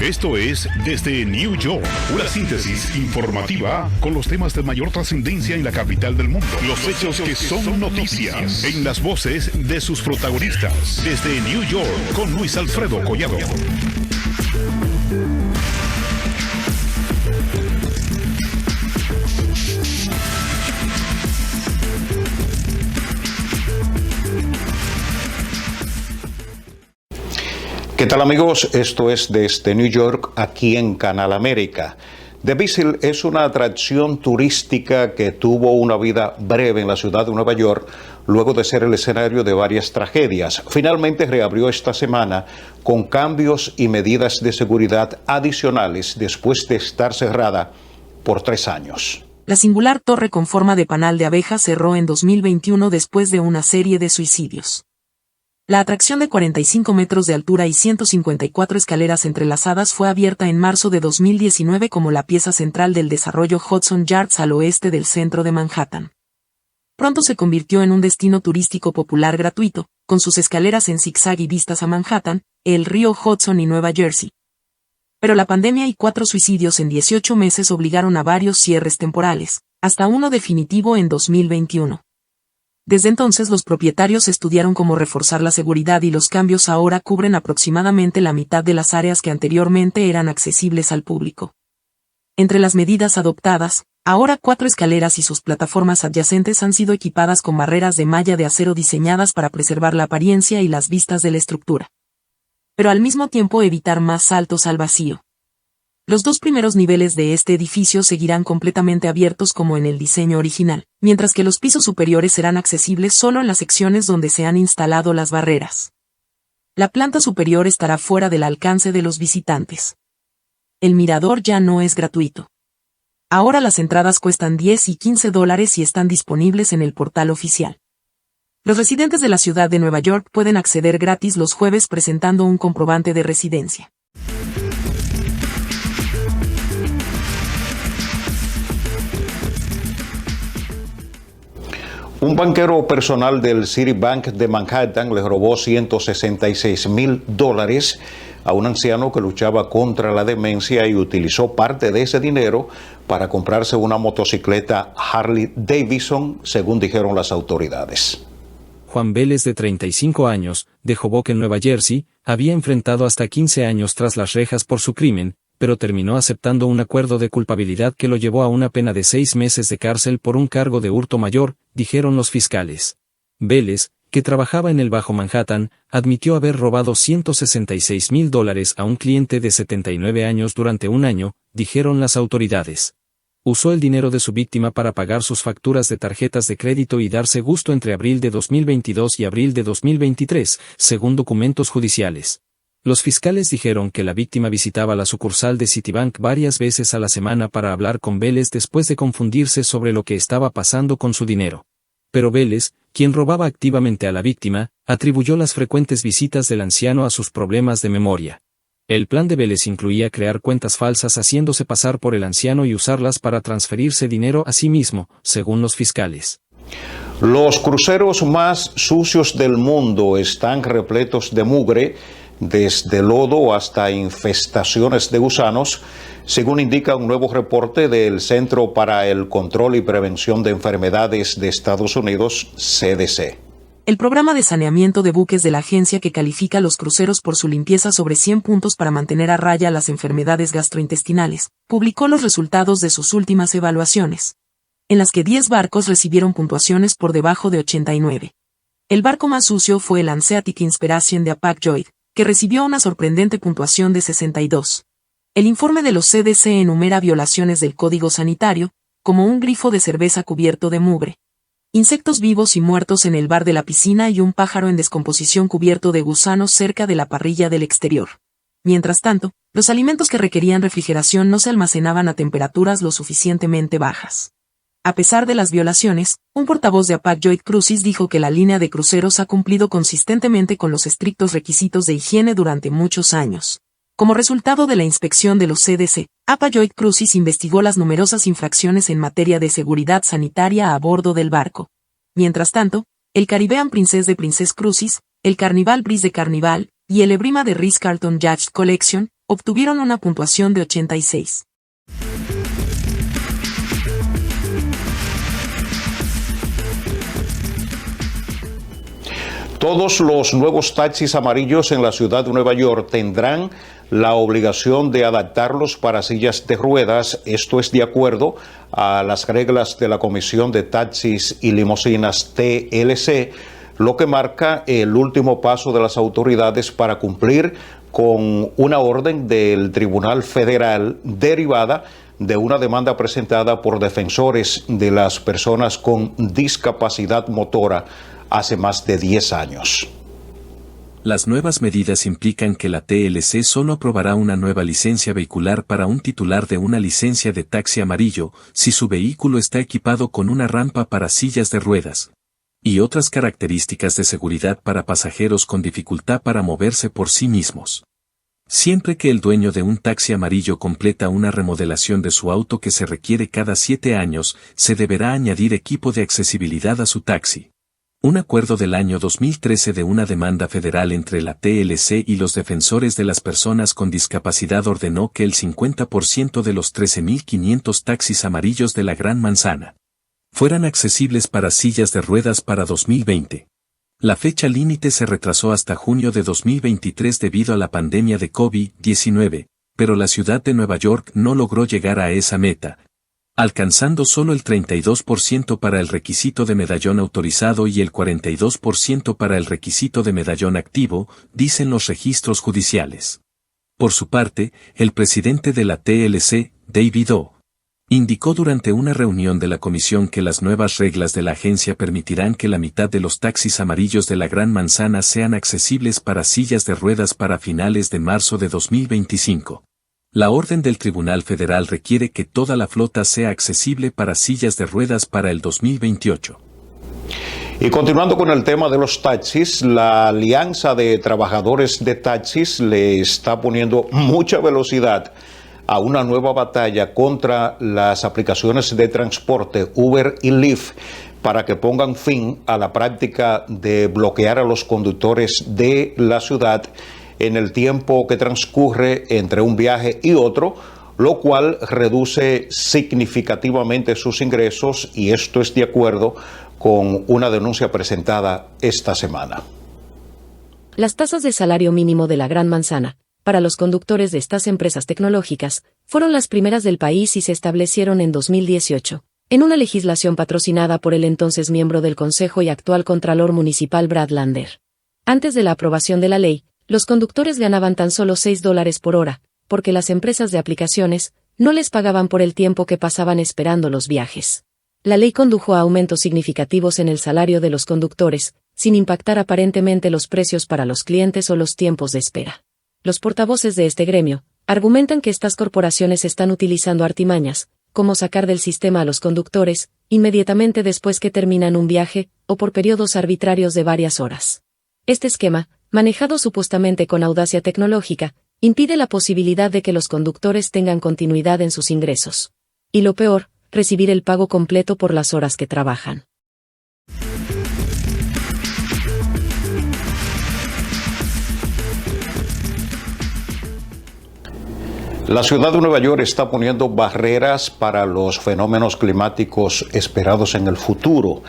Esto es Desde New York, una síntesis informativa con los temas de mayor trascendencia en la capital del mundo. Los hechos que son noticias en las voces de sus protagonistas. Desde New York, con Luis Alfredo Collado. ¿Qué tal, amigos? Esto es Desde New York, aquí en Canal América. The Vessel es una atracción turística que tuvo una vida breve en la ciudad de Nueva York, luego de ser el escenario de varias tragedias. Finalmente reabrió esta semana con cambios y medidas de seguridad adicionales después de estar cerrada por 3 años. La singular torre con forma de panal de abeja cerró en 2021 después de una serie de suicidios. La atracción de 45 metros de altura y 154 escaleras entrelazadas fue abierta en marzo de 2019 como la pieza central del desarrollo Hudson Yards al oeste del centro de Manhattan. Pronto se convirtió en un destino turístico popular gratuito, con sus escaleras en zigzag y vistas a Manhattan, el río Hudson y Nueva Jersey. Pero la pandemia y 4 suicidios en 18 meses obligaron a varios cierres temporales, hasta uno definitivo en 2021. Desde entonces los propietarios estudiaron cómo reforzar la seguridad y los cambios ahora cubren aproximadamente la mitad de las áreas que anteriormente eran accesibles al público. Entre las medidas adoptadas, ahora 4 escaleras y sus plataformas adyacentes han sido equipadas con barreras de malla de acero diseñadas para preservar la apariencia y las vistas de la estructura. Pero al mismo tiempo evitar más saltos al vacío. Los 2 primeros niveles de este edificio seguirán completamente abiertos como en el diseño original, mientras que los pisos superiores serán accesibles solo en las secciones donde se han instalado las barreras. La planta superior estará fuera del alcance de los visitantes. El mirador ya no es gratuito. Ahora las entradas cuestan $10 y $15 y están disponibles en el portal oficial. Los residentes de la ciudad de Nueva York pueden acceder gratis los jueves presentando un comprobante de residencia. Un banquero personal del Citibank de Manhattan le robó $166,000 a un anciano que luchaba contra la demencia y utilizó parte de ese dinero para comprarse una motocicleta Harley Davidson, según dijeron las autoridades. Juan Vélez, de 35 años, de Hoboken, Nueva Jersey, había enfrentado hasta 15 años tras las rejas por su crimen, pero terminó aceptando un acuerdo de culpabilidad que lo llevó a una pena de 6 meses de cárcel por un cargo de hurto mayor, dijeron los fiscales. Vélez, que trabajaba en el Bajo Manhattan, admitió haber robado $166,000 a un cliente de 79 años durante un año, dijeron las autoridades. Usó el dinero de su víctima para pagar sus facturas de tarjetas de crédito y darse gusto entre abril de 2022 y abril de 2023, según documentos judiciales. Los fiscales dijeron que la víctima visitaba la sucursal de Citibank varias veces a la semana para hablar con Vélez después de confundirse sobre lo que estaba pasando con su dinero. Pero Vélez, quien robaba activamente a la víctima, atribuyó las frecuentes visitas del anciano a sus problemas de memoria. El plan de Vélez incluía crear cuentas falsas haciéndose pasar por el anciano y usarlas para transferirse dinero a sí mismo, según los fiscales. Los cruceros más sucios del mundo están repletos de mugre, desde lodo hasta infestaciones de gusanos, según indica un nuevo reporte del Centro para el Control y Prevención de Enfermedades de Estados Unidos, CDC. El programa de saneamiento de buques de la agencia que califica los cruceros por su limpieza sobre 100 puntos para mantener a raya las enfermedades gastrointestinales, publicó los resultados de sus últimas evaluaciones, en las que 10 barcos recibieron puntuaciones por debajo de 89. El barco más sucio fue el Hanseatic Inspiration de Hapag-Lloyd, que recibió una sorprendente puntuación de 62. El informe de los CDC enumera violaciones del código sanitario, como un grifo de cerveza cubierto de mugre, insectos vivos y muertos en el bar de la piscina y un pájaro en descomposición cubierto de gusanos cerca de la parrilla del exterior. Mientras tanto, los alimentos que requerían refrigeración no se almacenaban a temperaturas lo suficientemente bajas. A pesar de las violaciones, un portavoz de Hapag-Lloyd Cruises dijo que la línea de cruceros ha cumplido consistentemente con los estrictos requisitos de higiene durante muchos años. Como resultado de la inspección de los CDC, Hapag-Lloyd Cruises investigó las numerosas infracciones en materia de seguridad sanitaria a bordo del barco. Mientras tanto, el Caribbean Princess de Princess Cruises, el Carnival Breeze de Carnival, y el Ebrima de Ritz-Carlton Yacht Collection, obtuvieron una puntuación de 86. Todos los nuevos taxis amarillos en la ciudad de Nueva York tendrán la obligación de adaptarlos para sillas de ruedas. Esto es de acuerdo a las reglas de la Comisión de Taxis y Limusinas TLC, lo que marca el último paso de las autoridades para cumplir con una orden del Tribunal Federal derivada de una demanda presentada por defensores de las personas con discapacidad motora hace más de 10 años. Las nuevas medidas implican que la TLC solo aprobará una nueva licencia vehicular para un titular de una licencia de taxi amarillo si su vehículo está equipado con una rampa para sillas de ruedas y otras características de seguridad para pasajeros con dificultad para moverse por sí mismos. Siempre que el dueño de un taxi amarillo completa una remodelación de su auto que se requiere cada 7 años, se deberá añadir equipo de accesibilidad a su taxi. Un acuerdo del año 2013 de una demanda federal entre la TLC y los defensores de las personas con discapacidad ordenó que el 50% de los 13.500 taxis amarillos de la Gran Manzana fueran accesibles para sillas de ruedas para 2020. La fecha límite se retrasó hasta junio de 2023 debido a la pandemia de COVID-19, pero la ciudad de Nueva York no logró llegar a esa meta, alcanzando solo el 32% para el requisito de medallón autorizado y el 42% para el requisito de medallón activo, dicen los registros judiciales. Por su parte, el presidente de la TLC, David O., indicó durante una reunión de la comisión que las nuevas reglas de la agencia permitirán que la mitad de los taxis amarillos de la Gran Manzana sean accesibles para sillas de ruedas para finales de marzo de 2025. La orden del Tribunal Federal requiere que toda la flota sea accesible para sillas de ruedas para el 2028. Y continuando con el tema de los taxis, la Alianza de Trabajadores de Taxis le está poniendo mucha velocidad a una nueva batalla contra las aplicaciones de transporte Uber y Lyft para que pongan fin a la práctica de bloquear a los conductores de la ciudad en el tiempo que transcurre entre un viaje y otro, lo cual reduce significativamente sus ingresos, y esto es de acuerdo con una denuncia presentada esta semana. Las tasas de salario mínimo de la Gran Manzana para los conductores de estas empresas tecnológicas fueron las primeras del país y se establecieron en 2018, en una legislación patrocinada por el entonces miembro del Consejo y actual Contralor Municipal Brad Lander. Antes de la aprobación de la ley, los conductores ganaban tan solo $6 por hora, porque las empresas de aplicaciones no les pagaban por el tiempo que pasaban esperando los viajes. La ley condujo a aumentos significativos en el salario de los conductores, sin impactar aparentemente los precios para los clientes o los tiempos de espera. Los portavoces de este gremio argumentan que estas corporaciones están utilizando artimañas, como sacar del sistema a los conductores, inmediatamente después que terminan un viaje, o por periodos arbitrarios de varias horas. Este esquema, manejado supuestamente con audacia tecnológica, impide la posibilidad de que los conductores tengan continuidad en sus ingresos. Y lo peor, recibir el pago completo por las horas que trabajan. La ciudad de Nueva York está poniendo barreras para los fenómenos climáticos esperados en el futuro.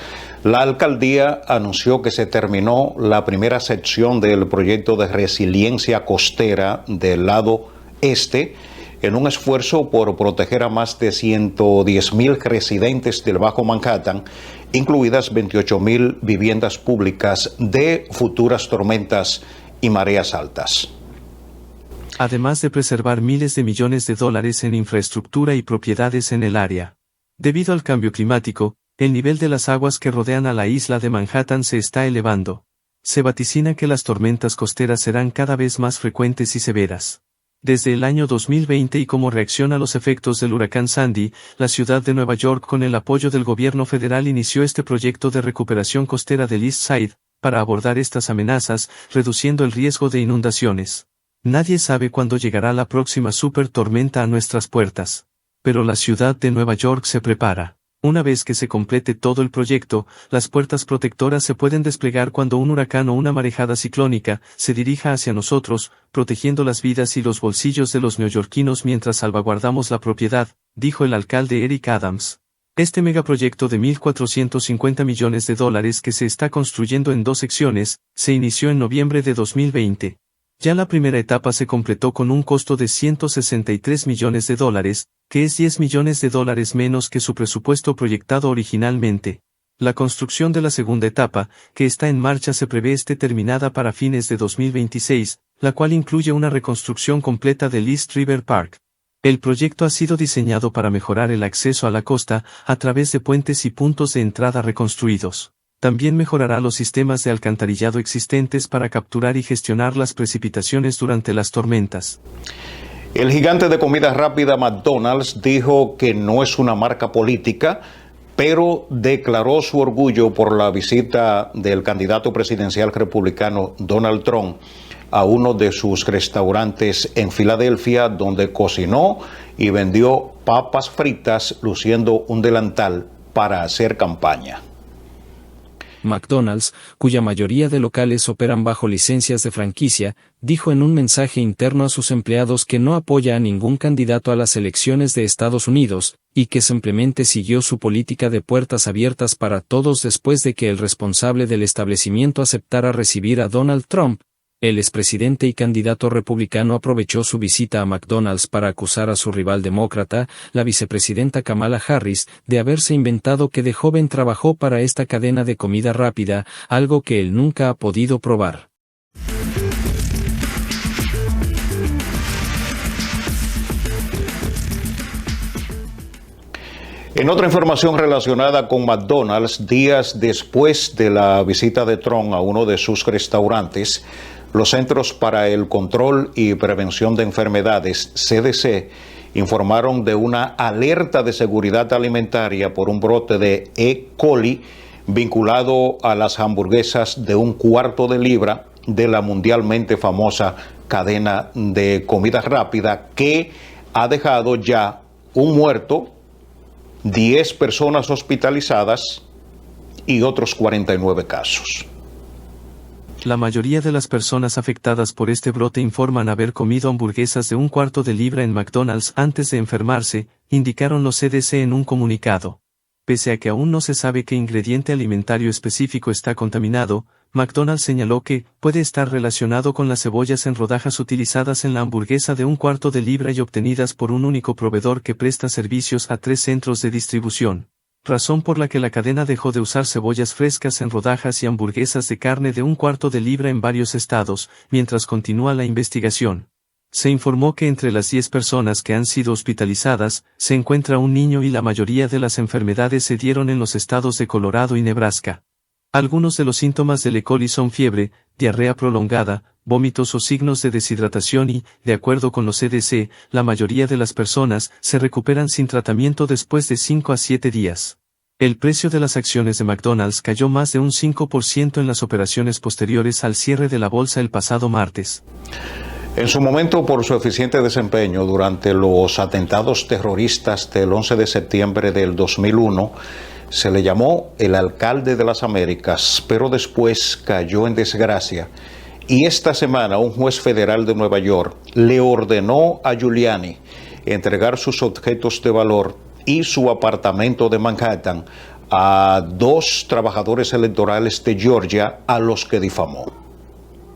La alcaldía anunció que se terminó la primera sección del proyecto de resiliencia costera del lado este, en un esfuerzo por proteger a más de 110,000 residentes del Bajo Manhattan, incluidas 28,000 viviendas públicas, de futuras tormentas y mareas altas. Además de preservar miles de millones de dólares en infraestructura y propiedades en el área. Debido al cambio climático, el nivel de las aguas que rodean a la isla de Manhattan se está elevando. Se vaticina que las tormentas costeras serán cada vez más frecuentes y severas. Desde el año 2020 y como reacción a los efectos del huracán Sandy, la ciudad de Nueva York con el apoyo del gobierno federal inició este proyecto de recuperación costera del East Side, para abordar estas amenazas, reduciendo el riesgo de inundaciones. Nadie sabe cuándo llegará la próxima super tormenta a nuestras puertas. Pero la ciudad de Nueva York se prepara. Una vez que se complete todo el proyecto, las puertas protectoras se pueden desplegar cuando un huracán o una marejada ciclónica se dirija hacia nosotros, protegiendo las vidas y los bolsillos de los neoyorquinos mientras salvaguardamos la propiedad, dijo el alcalde Eric Adams. Este megaproyecto de $1.450 millones que se está construyendo en 2 secciones, se inició en noviembre de 2020. Ya la primera etapa se completó con un costo de $163 millones, que es $10 millones menos que su presupuesto proyectado originalmente. La construcción de la segunda etapa, que está en marcha, se prevé esté terminada para fines de 2026, la cual incluye una reconstrucción completa del East River Park. El proyecto ha sido diseñado para mejorar el acceso a la costa a través de puentes y puntos de entrada reconstruidos. También mejorará los sistemas de alcantarillado existentes para capturar y gestionar las precipitaciones durante las tormentas. El gigante de comida rápida McDonald's dijo que no es una marca política, pero declaró su orgullo por la visita del candidato presidencial republicano Donald Trump a uno de sus restaurantes en Filadelfia, donde cocinó y vendió papas fritas luciendo un delantal para hacer campaña. McDonald's, cuya mayoría de locales operan bajo licencias de franquicia, dijo en un mensaje interno a sus empleados que no apoya a ningún candidato a las elecciones de Estados Unidos, y que simplemente siguió su política de puertas abiertas para todos después de que el responsable del establecimiento aceptara recibir a Donald Trump. El expresidente y candidato republicano aprovechó su visita a McDonald's para acusar a su rival demócrata, la vicepresidenta Kamala Harris, de haberse inventado que de joven trabajó para esta cadena de comida rápida, algo que él nunca ha podido probar. En otra información relacionada con McDonald's, días después de la visita de Trump a uno de sus restaurantes, los Centros para el Control y Prevención de Enfermedades, CDC, informaron de una alerta de seguridad alimentaria por un brote de E. coli vinculado a las hamburguesas de $1/4 de libra de la mundialmente famosa cadena de comida rápida, que ha dejado ya un muerto, 10 personas hospitalizadas y otros 49 casos. La mayoría de las personas afectadas por este brote informan haber comido hamburguesas de $1/4 de libra en McDonald's antes de enfermarse, indicaron los CDC en un comunicado. Pese a que aún no se sabe qué ingrediente alimentario específico está contaminado, McDonald's señaló que puede estar relacionado con las cebollas en rodajas utilizadas en la hamburguesa de $1/4 de libra y obtenidas por un único proveedor que presta servicios a 3 centros de distribución. Razón por la que la cadena dejó de usar cebollas frescas en rodajas y hamburguesas de carne de $1/4 de libra en varios estados, mientras continúa la investigación. Se informó que entre las 10 personas que han sido hospitalizadas, se encuentra un niño y la mayoría de las enfermedades se dieron en los estados de Colorado y Nebraska. Algunos de los síntomas del E. coli son fiebre, diarrea prolongada, vómitos o signos de deshidratación y, de acuerdo con los CDC, la mayoría de las personas se recuperan sin tratamiento después de 5 a 7 días. El precio de las acciones de McDonald's cayó más de un 5% en las operaciones posteriores al cierre de la bolsa el pasado martes. En su momento, por su eficiente desempeño durante los atentados terroristas del 11 de septiembre del 2001, se le llamó el alcalde de las Américas, pero después cayó en desgracia. Y esta semana un juez federal de Nueva York le ordenó a Giuliani entregar sus objetos de valor y su apartamento de Manhattan a 2 trabajadores electorales de Georgia a los que difamó.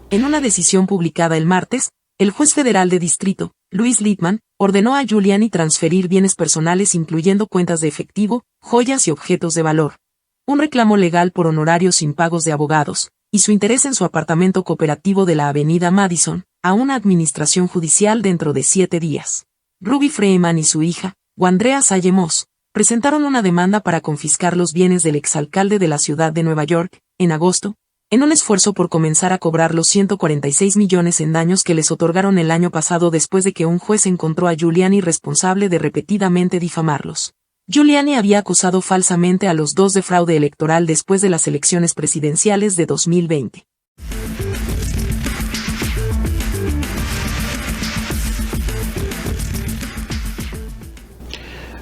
En una decisión publicada el martes, el juez federal de distrito, Louis Littman, ordenó a Giuliani transferir bienes personales incluyendo cuentas de efectivo, joyas y objetos de valor, un reclamo legal por honorarios sin pagos de abogados, y su interés en su apartamento cooperativo de la avenida Madison, a una administración judicial dentro de 7 días. Ruby Freeman y su hija, Wandrea Salle Moss, presentaron una demanda para confiscar los bienes del exalcalde de la ciudad de Nueva York, en agosto, en un esfuerzo por comenzar a cobrar los 146 millones en daños que les otorgaron el año pasado después de que un juez encontró a Giuliani responsable de repetidamente difamarlos. Giuliani había acusado falsamente a los 2 de fraude electoral después de las elecciones presidenciales de 2020.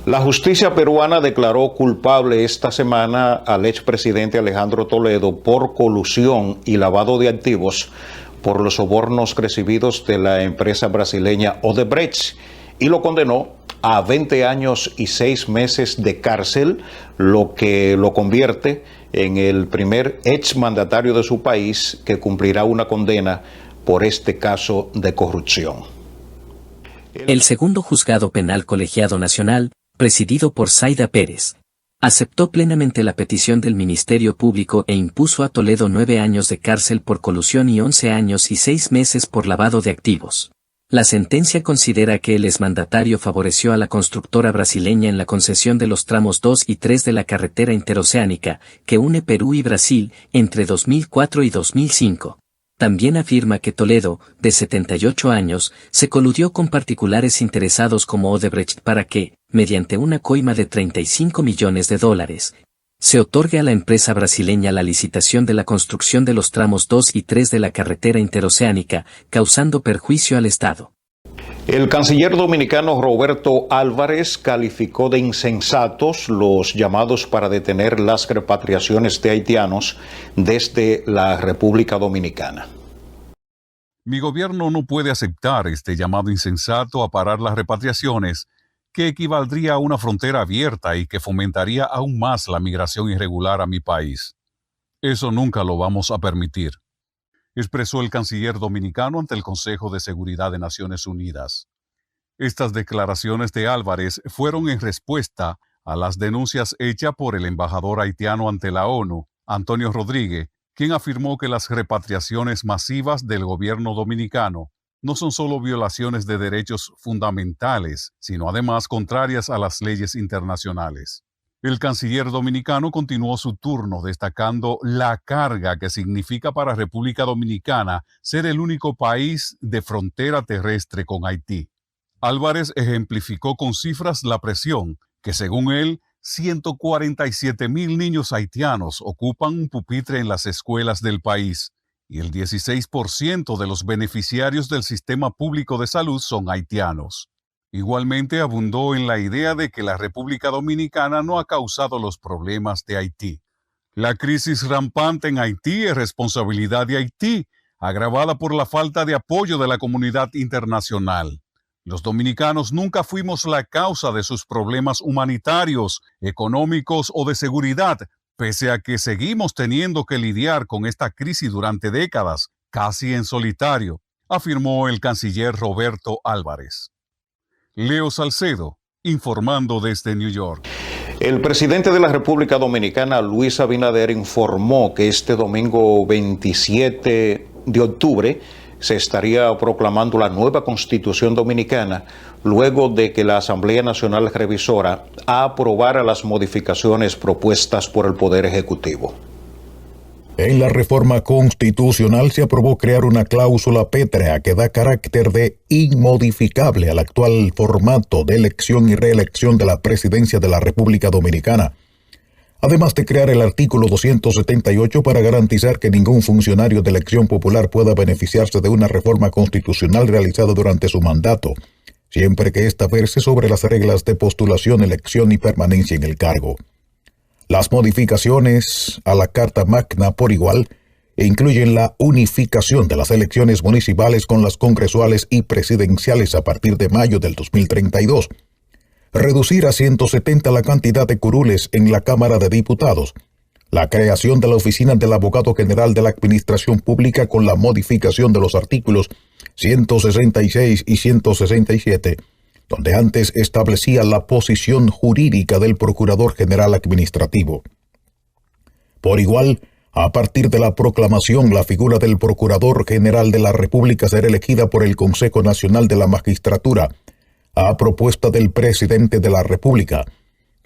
La justicia peruana declaró culpable esta semana al expresidente Alejandro Toledo por colusión y lavado de activos por los sobornos recibidos de la empresa brasileña Odebrecht y lo condenó a 20 años y 6 meses de cárcel, lo que lo convierte en el primer exmandatario de su país que cumplirá una condena por este caso de corrupción. El segundo juzgado penal colegiado nacional, presidido por Zaida Pérez, aceptó plenamente la petición del Ministerio Público e impuso a Toledo 9 años de cárcel por colusión y 11 años y 6 meses por lavado de activos. La sentencia considera que el exmandatario favoreció a la constructora brasileña en la concesión de los tramos 2 y 3 de la carretera interoceánica, que une Perú y Brasil, entre 2004 y 2005. También afirma que Toledo, de 78 años, se coludió con particulares interesados como Odebrecht para que, mediante una coima de $35 millones, se otorgue a la empresa brasileña la licitación de la construcción de los tramos 2 y 3 de la carretera interoceánica, causando perjuicio al Estado. El canciller dominicano Roberto Álvarez calificó de insensatos los llamados para detener las repatriaciones de haitianos desde la República Dominicana. Mi gobierno no puede aceptar este llamado insensato a parar las repatriaciones, que equivaldría a una frontera abierta y que fomentaría aún más la migración irregular a mi país. Eso nunca lo vamos a permitir, expresó el canciller dominicano ante el Consejo de Seguridad de Naciones Unidas. Estas declaraciones de Álvarez fueron en respuesta a las denuncias hechas por el embajador haitiano ante la ONU, Antonio Rodríguez, quien afirmó que las repatriaciones masivas del gobierno dominicano no son solo violaciones de derechos fundamentales, sino además contrarias a las leyes internacionales. El canciller dominicano continuó su turno destacando la carga que significa para República Dominicana ser el único país de frontera terrestre con Haití. Álvarez ejemplificó con cifras la presión que, según él, 147,000 niños haitianos ocupan un pupitre en las escuelas del país y el 16% de los beneficiarios del sistema público de salud son haitianos. Igualmente abundó en la idea de que la República Dominicana no ha causado los problemas de Haití. La crisis rampante en Haití es responsabilidad de Haití, agravada por la falta de apoyo de la comunidad internacional. Los dominicanos nunca fuimos la causa de sus problemas humanitarios, económicos o de seguridad, pese a que seguimos teniendo que lidiar con esta crisis durante décadas, casi en solitario, afirmó el canciller Roberto Álvarez. Leo Salcedo, informando desde New York. El presidente de la República Dominicana, Luis Abinader, informó que este domingo 27 de octubre se estaría proclamando la nueva Constitución Dominicana, luego de que la Asamblea Nacional Revisora aprobara las modificaciones propuestas por el Poder Ejecutivo. En la reforma constitucional se aprobó crear una cláusula pétrea que da carácter de inmodificable al actual formato de elección y reelección de la presidencia de la República Dominicana, además de crear el artículo 278 para garantizar que ningún funcionario de elección popular pueda beneficiarse de una reforma constitucional realizada durante su mandato, siempre que ésta verse sobre las reglas de postulación, elección y permanencia en el cargo. Las modificaciones a la Carta Magna por igual incluyen la unificación de las elecciones municipales con las congresuales y presidenciales a partir de mayo del 2032, reducir a 170 la cantidad de curules en la Cámara de Diputados, la creación de la Oficina del Abogado General de la Administración Pública con la modificación de los artículos 166 y 167, donde antes establecía la posición jurídica del Procurador General Administrativo. Por igual, a partir de la proclamación, la figura del Procurador General de la República será elegida por el Consejo Nacional de la Magistratura, a propuesta del Presidente de la República.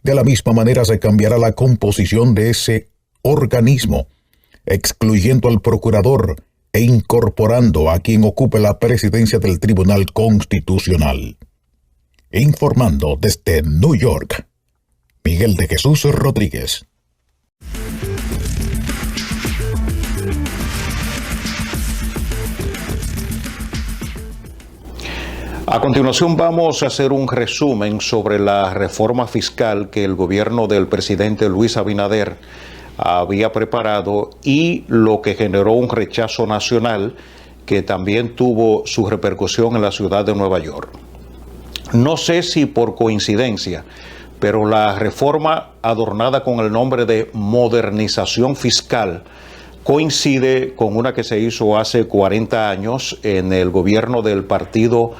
De la misma manera se cambiará la composición de ese organismo, excluyendo al Procurador e incorporando a quien ocupe la presidencia del Tribunal Constitucional. Informando desde New York, Miguel de Jesús Rodríguez. A continuación vamos a hacer un resumen sobre la reforma fiscal que el gobierno del presidente Luis Abinader había preparado y lo que generó un rechazo nacional que también tuvo su repercusión en la ciudad de Nueva York. No sé si por coincidencia, pero la reforma adornada con el nombre de modernización fiscal coincide con una que se hizo hace 40 años en el gobierno del Partido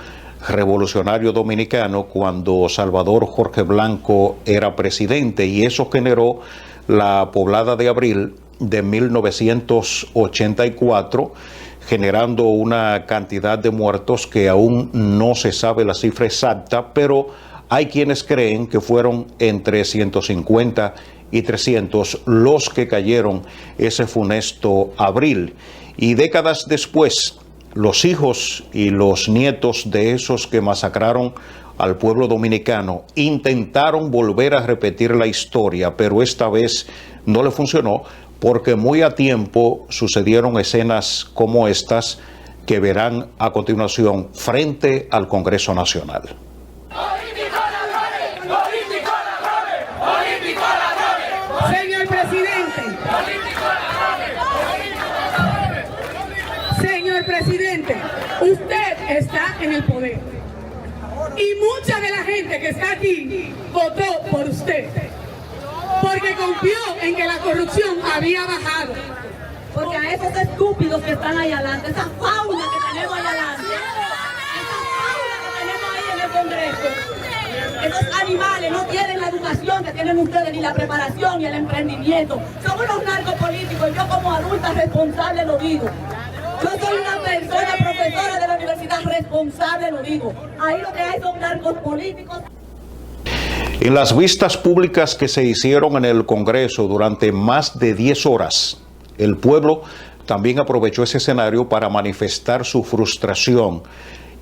Revolucionario Dominicano cuando Salvador Jorge Blanco era presidente, y eso generó la poblada de abril de 1984, generando una cantidad de muertos que aún no se sabe la cifra exacta, pero hay quienes creen que fueron entre 150 y 300 los que cayeron ese funesto abril. Y décadas después, los hijos y los nietos de esos que masacraron al pueblo dominicano intentaron volver a repetir la historia, pero esta vez no le funcionó porque muy a tiempo sucedieron escenas como estas que verán a continuación frente al Congreso Nacional. Señor presidente, usted está en el poder y mucha de la gente que está aquí votó por usted porque confió en que la corrupción había bajado. Porque a esos estúpidos que están ahí adelante, esa fauna que tenemos ahí adelante, esa fauna que tenemos ahí en el Congreso, esos animales no tienen la educación que tienen ustedes, ni la preparación, ni el emprendimiento. Son unos narcopolíticos, y yo como adulta responsable lo digo. Yo soy una persona profesora de la universidad responsable, lo digo. Ahí lo que hay son narcos políticos. En las vistas públicas que se hicieron en el Congreso durante más de 10 horas, el pueblo también aprovechó ese escenario para manifestar su frustración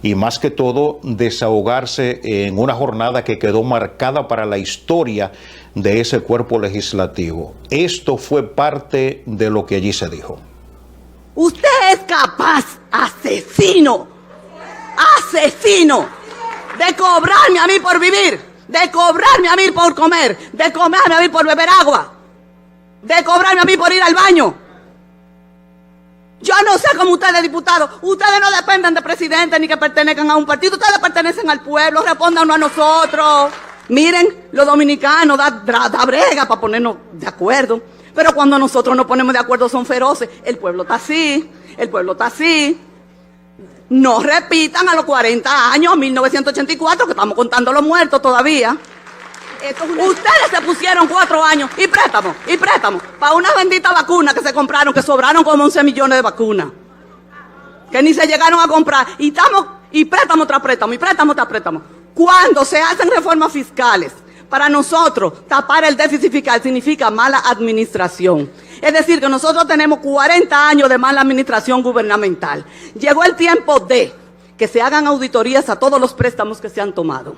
y más que todo desahogarse en una jornada que quedó marcada para la historia de ese cuerpo legislativo. Esto fue parte de lo que allí se dijo. Usted es capaz, asesino, de cobrarme a mí por vivir, de cobrarme a mí por comer, de cobrarme a mí por beber agua, de cobrarme a mí por ir al baño. Yo no sé cómo ustedes, diputados, ustedes no dependen de presidente ni que pertenezcan a un partido, ustedes pertenecen al pueblo, respóndanos a nosotros. Miren, los dominicanos da brega para ponernos de acuerdo. Pero cuando nosotros nos ponemos de acuerdo son feroces. El pueblo está así, No repitan a los 40 años, 1984, que estamos contando los muertos todavía. Ustedes se pusieron 4 años y préstamos, para una bendita vacuna que se compraron, que sobraron como 11 millones de vacunas, que ni se llegaron a comprar. Y préstamo tras préstamo. Cuando se hacen reformas fiscales, para nosotros, tapar el déficit fiscal significa mala administración. Es decir, que nosotros tenemos 40 años de mala administración gubernamental. Llegó el tiempo de que se hagan auditorías a todos los préstamos que se han tomado.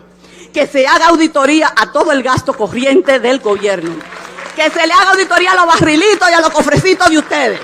Que se haga auditoría a todo el gasto corriente del gobierno. Que se le haga auditoría a los barrilitos y a los cofrecitos de ustedes.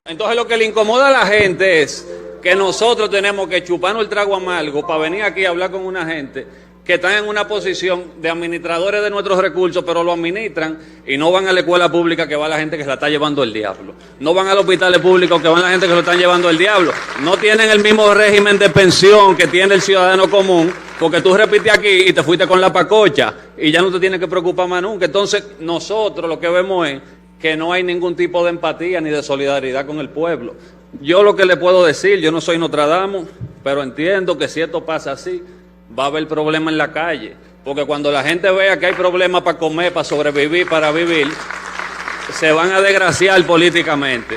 Entonces lo que le incomoda a la gente es que nosotros tenemos que chuparnos el trago amargo para venir aquí a hablar con una gente que están en una posición de administradores de nuestros recursos, pero lo administran y no van a la escuela pública que va la gente que se la está llevando el diablo. No van a los hospitales públicos que van la gente que se lo están llevando el diablo. No tienen el mismo régimen de pensión que tiene el ciudadano común, porque tú repites aquí y te fuiste con la pacocha y ya no te tienes que preocupar más nunca. Entonces nosotros lo que vemos es que no hay ningún tipo de empatía ni de solidaridad con el pueblo. Yo lo que le puedo decir, yo no soy Nostradamus, pero entiendo que si esto pasa así, va a haber problema en la calle, porque cuando la gente vea que hay problemas para comer, para sobrevivir, para vivir, se van a desgraciar políticamente.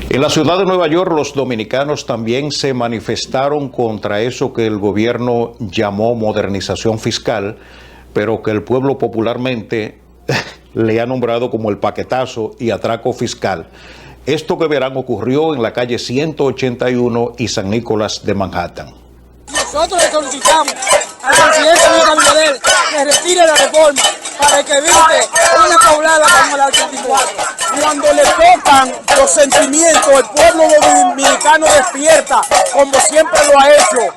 En la ciudad de Nueva York, los dominicanos también se manifestaron contra eso que el gobierno llamó modernización fiscal, pero que el pueblo popularmente le ha nombrado como el paquetazo y atraco fiscal. Esto que verán ocurrió en la calle 181 y San Nicolás de Manhattan. Nosotros le solicitamos al presidente Luis Abinader que retire la reforma, para que evite una poblada como la 84. Cuando le tocan los sentimientos, el pueblo dominicano despierta, como siempre lo ha hecho.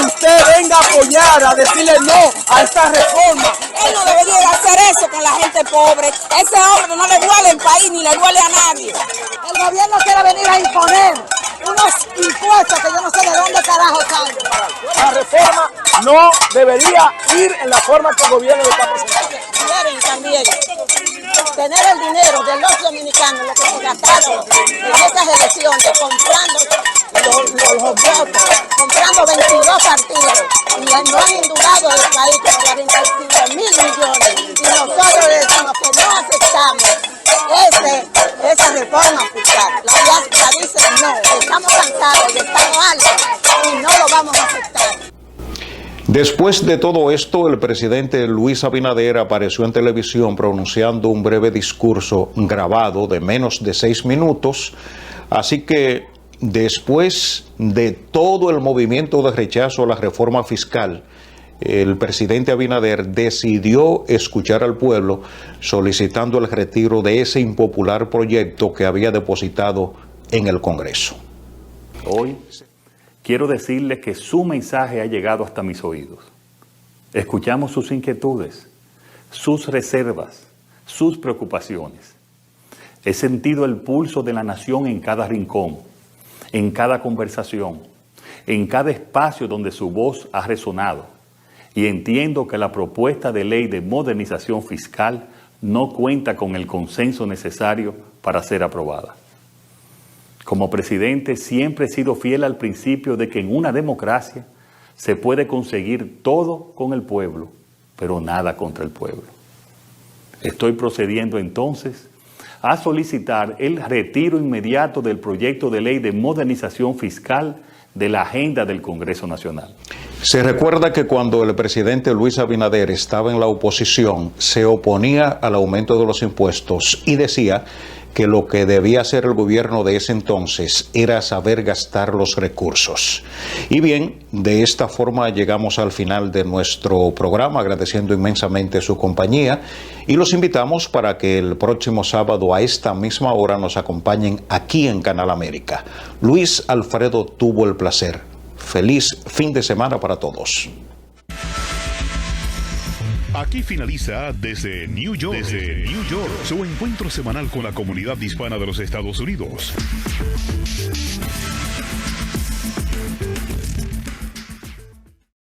Usted venga a apoyar, a decirle no a esta reforma. Él no debería hacer eso con la gente pobre. Ese hombre no le duele el país ni le duele a nadie. El gobierno quiere venir a imponer unos impuestos que yo no sé de dónde carajo salen. La reforma no debería ir en la forma que el gobierno lo está presentando. Quieren también tener el dinero de los dominicanos, lo que se gastaron en estas elecciones, comprando los votos, comprando 22 partidos, y no han endurado el país con 45.000 millones. Y nosotros le decimos que no aceptamos esa reforma fiscal. La diáspora dice no, estamos cansados y estamos altos y no lo vamos a aceptar. Después de todo esto, el presidente Luis Abinader apareció en televisión pronunciando un breve discurso grabado de menos de 6 minutos, así que después de todo el movimiento de rechazo a la reforma fiscal, el presidente Abinader decidió escuchar al pueblo solicitando el retiro de ese impopular proyecto que había depositado en el Congreso. Hoy quiero decirles que su mensaje ha llegado hasta mis oídos. Escuchamos sus inquietudes, sus reservas, sus preocupaciones. He sentido el pulso de la nación en cada rincón, en cada conversación, en cada espacio donde su voz ha resonado. Y entiendo que la propuesta de ley de modernización fiscal no cuenta con el consenso necesario para ser aprobada. Como presidente siempre he sido fiel al principio de que en una democracia se puede conseguir todo con el pueblo, pero nada contra el pueblo. Estoy procediendo entonces a solicitar el retiro inmediato del proyecto de ley de modernización fiscal de la agenda del Congreso Nacional. Se recuerda que cuando el presidente Luis Abinader estaba en la oposición, se oponía al aumento de los impuestos y decía que lo que debía hacer el gobierno de ese entonces era saber gastar los recursos. Y bien, de esta forma llegamos al final de nuestro programa, agradeciendo inmensamente su compañía y los invitamos para que el próximo sábado a esta misma hora nos acompañen aquí en Canal América. Luis Alfredo tuvo el placer. Feliz fin de semana para todos. Aquí finaliza desde New York, su encuentro semanal con la comunidad hispana de los Estados Unidos.